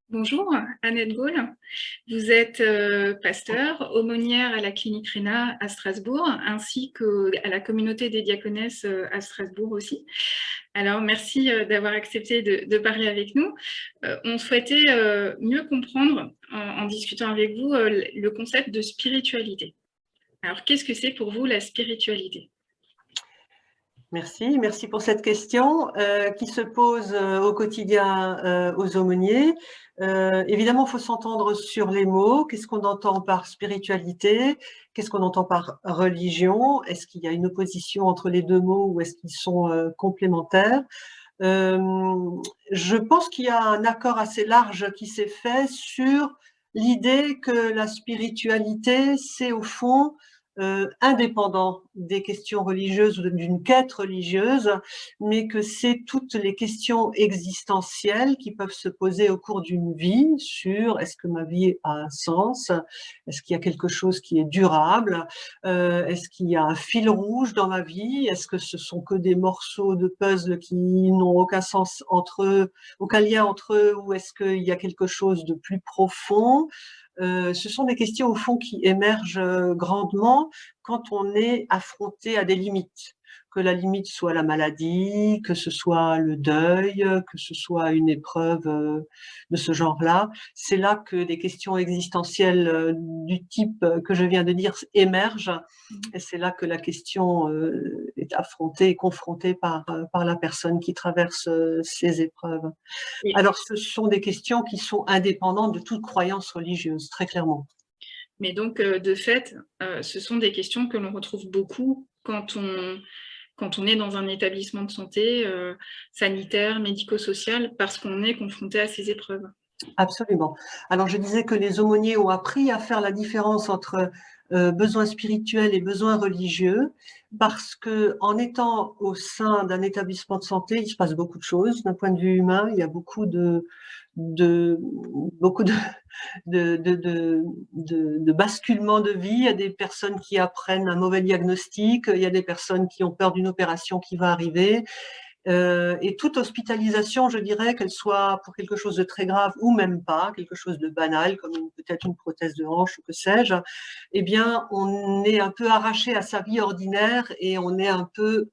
Bonjour, Annette Gaulle. Vous êtes pasteur, aumônière à la clinique Réna à Strasbourg, ainsi qu'à la communauté des diaconesses à Strasbourg aussi. Alors, merci d'avoir accepté de parler avec nous. On souhaitait mieux comprendre, en discutant avec vous, le concept de spiritualité. Alors, qu'est-ce que c'est pour vous la spiritualité ? Merci pour cette question qui se pose au quotidien aux aumôniers. Évidemment, il faut s'entendre sur les mots. Qu'est-ce qu'on entend par spiritualité? Qu'est-ce qu'on entend par religion? Est-ce qu'il y a une opposition entre les deux mots ou est-ce qu'ils sont complémentaires? Je pense qu'il y a un accord assez large qui s'est fait sur l'idée que la spiritualité, c'est au fond indépendant des questions religieuses ou d'une quête religieuse, mais que c'est toutes les questions existentielles qui peuvent se poser au cours d'une vie sur est-ce que ma vie a un sens, est-ce qu'il y a quelque chose qui est durable, est-ce qu'il y a un fil rouge dans ma vie, est-ce que ce sont que des morceaux de puzzle qui n'ont aucun sens entre eux, aucun lien entre eux, ou est-ce qu'il y a quelque chose de plus profond? Ce sont des questions au fond qui émergent grandement quand on est affronté à des limites, que la limite soit la maladie, que ce soit le deuil, que ce soit une épreuve de ce genre-là. C'est là que des questions existentielles du type que je viens de dire émergent, et c'est là que la question est affrontée et confrontée par la personne qui traverse ces épreuves. Alors, ce sont des questions qui sont indépendantes de toute croyance religieuse, très clairement. Mais donc, de fait, ce sont des questions que l'on retrouve beaucoup quand on est dans un établissement de santé sanitaire, médico-social, parce qu'on est confronté à ces épreuves. Absolument. Alors, je disais que les aumôniers ont appris à faire la différence entre besoins spirituels et besoins religieux, parce que en étant au sein d'un établissement de santé, il se passe beaucoup de choses. D'un point de vue humain, il y a beaucoup beaucoup de basculements de vie. Il y a des personnes qui apprennent un mauvais diagnostic, il y a des personnes qui ont peur d'une opération qui va arriver. Et toute hospitalisation, je dirais, qu'elle soit pour quelque chose de très grave ou même pas, quelque chose de banal, comme peut-être une prothèse de hanche ou que sais-je, eh bien, on est un peu arraché à sa vie ordinaire et on est un peu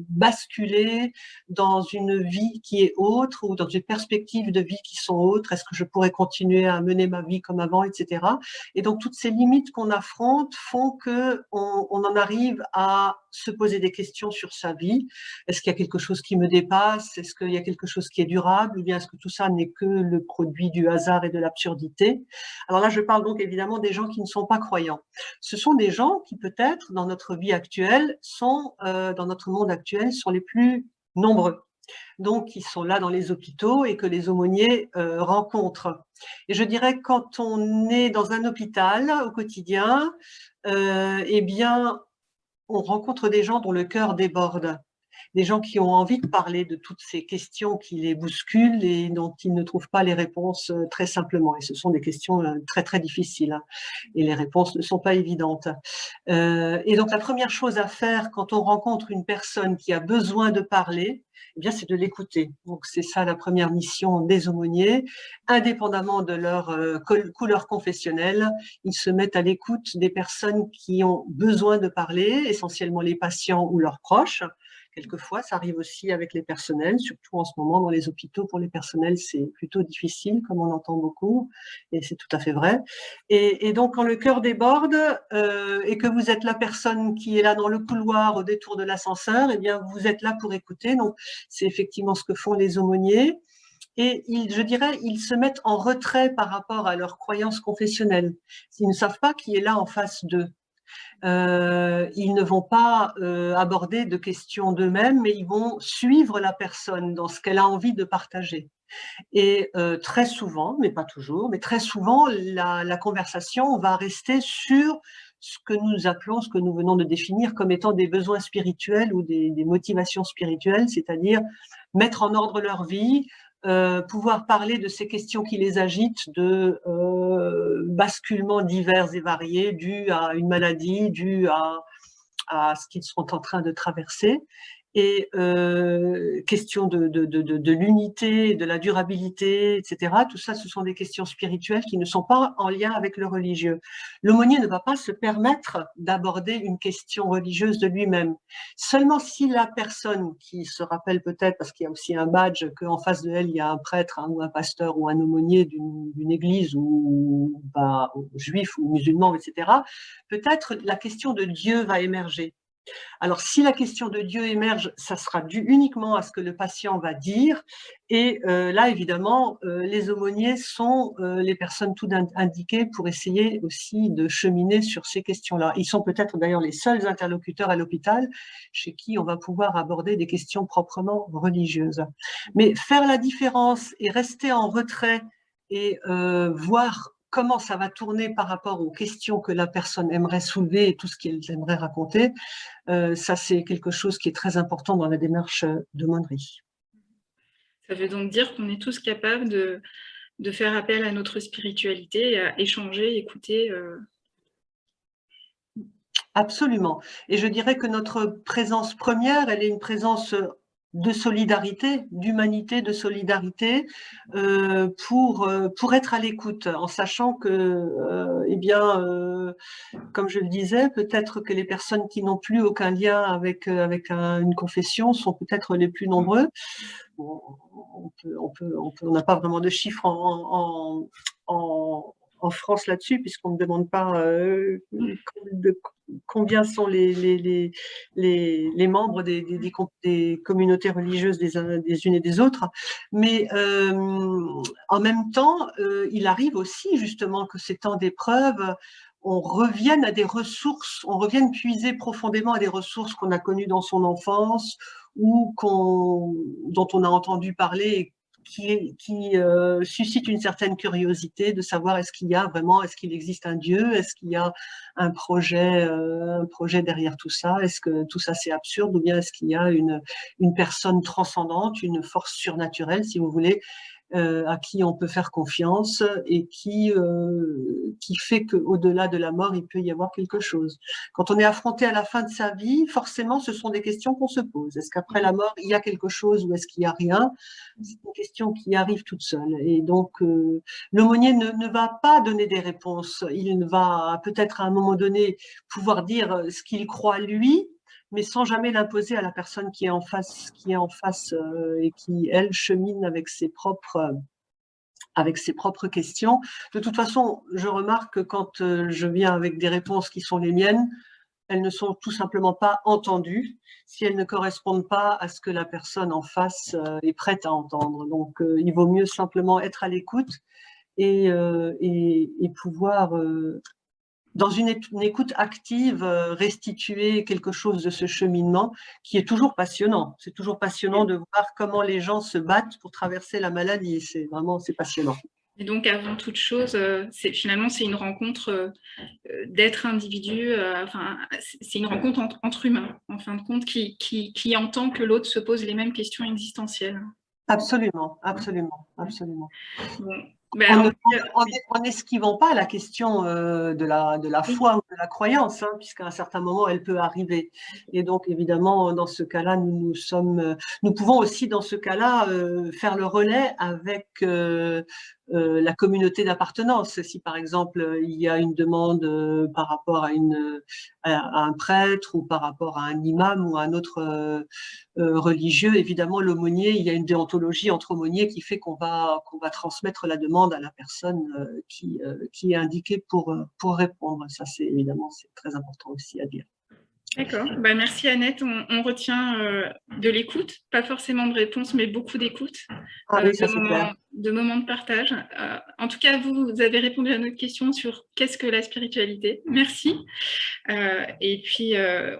basculé dans une vie qui est autre ou dans des perspectives de vie qui sont autres. Est-ce que je pourrais continuer à mener ma vie comme avant, etc. Et donc, toutes ces limites qu'on affronte font qu'on en arrive à se poser des questions sur sa vie. Est-ce qu'il y a quelque chose qui me dépasse? Est-ce qu'il y a quelque chose qui est durable? Ou bien est-ce que tout ça n'est que le produit du hasard et de l'absurdité? Alors là, je parle donc évidemment des gens qui ne sont pas croyants. Ce sont des gens qui peut-être, dans notre vie actuelle, dans notre monde actuel, sont les plus nombreux. Donc, qui sont là dans les hôpitaux et que les aumôniers rencontrent. Et je dirais, quand on est dans un hôpital au quotidien, eh bien, on rencontre des gens dont le cœur déborde, des gens qui ont envie de parler de toutes ces questions qui les bousculent et dont ils ne trouvent pas les réponses très simplement. Et ce sont des questions très, très difficiles, hein, et les réponses ne sont pas évidentes. Et donc, la première chose à faire quand on rencontre une personne qui a besoin de parler, eh bien, c'est de l'écouter. Donc, c'est ça la première mission des aumôniers. Indépendamment de leur couleur confessionnelle, ils se mettent à l'écoute des personnes qui ont besoin de parler, essentiellement les patients ou leurs proches. Quelquefois, ça arrive aussi avec les personnels, surtout en ce moment dans les hôpitaux. Pour les personnels, c'est plutôt difficile, comme on entend beaucoup, et c'est tout à fait vrai. Et donc, quand le cœur déborde et que vous êtes la personne qui est là dans le couloir au détour de l'ascenseur, eh bien, vous êtes là pour écouter. Donc, c'est effectivement ce que font les aumôniers. Et je dirais, ils se mettent en retrait par rapport à leurs croyances confessionnelles. Ils ne savent pas qui est là en face d'eux. Ils ne vont pas aborder de questions d'eux-mêmes, mais ils vont suivre la personne dans ce qu'elle a envie de partager. Et très souvent, mais pas toujours, mais très souvent, la conversation va rester sur ce que nous appelons, ce que nous venons de définir comme étant des besoins spirituels ou des motivations spirituelles, c'est-à-dire mettre en ordre leur vie, pouvoir parler de ces questions qui les agitent, de basculements divers et variés dus à une maladie, dus à ce qu'ils sont en train de traverser. et question de l'unité, de la durabilité, etc. Tout ça, ce sont des questions spirituelles qui ne sont pas en lien avec le religieux. L'aumônier ne va pas se permettre d'aborder une question religieuse de lui-même. Seulement si la personne qui se rappelle peut-être, parce qu'il y a aussi un badge, qu'en face de elle, il y a un prêtre ou un pasteur ou un aumônier d'une église ou juif ou musulman, etc., peut-être la question de Dieu va émerger. Alors, si la question de Dieu émerge, ça sera dû uniquement à ce que le patient va dire. Et là, évidemment, les aumôniers sont les personnes tout indiquées pour essayer aussi de cheminer sur ces questions-là. Ils sont peut-être d'ailleurs les seuls interlocuteurs à l'hôpital chez qui on va pouvoir aborder des questions proprement religieuses. Mais faire la différence et rester en retrait et voir comment ça va tourner par rapport aux questions que la personne aimerait soulever et tout ce qu'elle aimerait raconter, ça, c'est quelque chose qui est très important dans la démarche d'aumônerie. Ça veut donc dire qu'on est tous capables de faire appel à notre spiritualité, à échanger, écouter. Absolument. Et je dirais que notre présence première, elle est une présence de solidarité, d'humanité, de solidarité, pour être à l'écoute, en sachant que, eh bien, comme je le disais, peut-être que les personnes qui n'ont plus aucun lien avec une confession sont peut-être les plus nombreux. On n'a pas vraiment de chiffres en France là-dessus, puisqu'on ne demande pas combien sont les membres des communautés religieuses des unes et des autres. Mais en même temps, il arrive aussi justement que ces temps d'épreuve, on revienne à des ressources, on revienne puiser profondément à des ressources qu'on a connues dans son enfance ou dont on a entendu parler, qui suscite une certaine curiosité de savoir est-ce qu'il existe un Dieu, est-ce qu'il y a un projet derrière tout ça, est-ce que tout ça c'est absurde, ou bien est-ce qu'il y a une personne transcendante, une force surnaturelle, si vous voulez, à qui on peut faire confiance et qui fait qu'au-delà de la mort, il peut y avoir quelque chose. Quand on est affronté à la fin de sa vie, forcément, ce sont des questions qu'on se pose. Est-ce qu'après la mort, il y a quelque chose ou est-ce qu'il n'y a rien? C'est une question qui arrive toute seule. Et donc, l'aumônier ne va pas donner des réponses. Il va peut-être à un moment donné pouvoir dire ce qu'il croit lui, mais sans jamais l'imposer à la personne qui est en face et qui, elle, chemine avec ses propres questions. De toute façon, je remarque que quand je viens avec des réponses qui sont les miennes, elles ne sont tout simplement pas entendues si elles ne correspondent pas à ce que la personne en face est prête à entendre. Donc, il vaut mieux simplement être à l'écoute et pouvoir dans une écoute active, restituer quelque chose de ce cheminement qui est toujours passionnant. C'est toujours passionnant de voir comment les gens se battent pour traverser la maladie. C'est passionnant. Et donc, avant toute chose, finalement, c'est une rencontre d'êtres individus, c'est une rencontre entre humains, en fin de compte, qui entend que l'autre se pose les mêmes questions existentielles. Absolument, absolument, absolument. Bon. En n'esquivant pas la question de la foi ou de la croyance, hein, puisqu'à un certain moment, elle peut arriver. Et donc, évidemment, dans ce cas-là, nous pouvons aussi, dans ce cas-là, faire le relais avec la communauté d'appartenance. Si, par exemple, il y a une demande par rapport à un prêtre ou par rapport à un imam ou à un autre religieux, évidemment, l'aumônier, il y a une déontologie entre aumôniers qui fait qu'on va transmettre la demande à la personne qui est indiquée pour répondre. Ça, c'est très important aussi à dire. D'accord. Merci Annette. On retient de l'écoute, pas forcément de réponse, mais beaucoup d'écoute, de moments de partage. En tout cas, vous avez répondu à notre question sur qu'est-ce que la spiritualité. Merci. Et puis,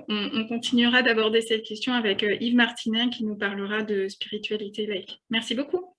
on continuera d'aborder cette question avec Yves Martinet qui nous parlera de spiritualité laïque. Merci beaucoup.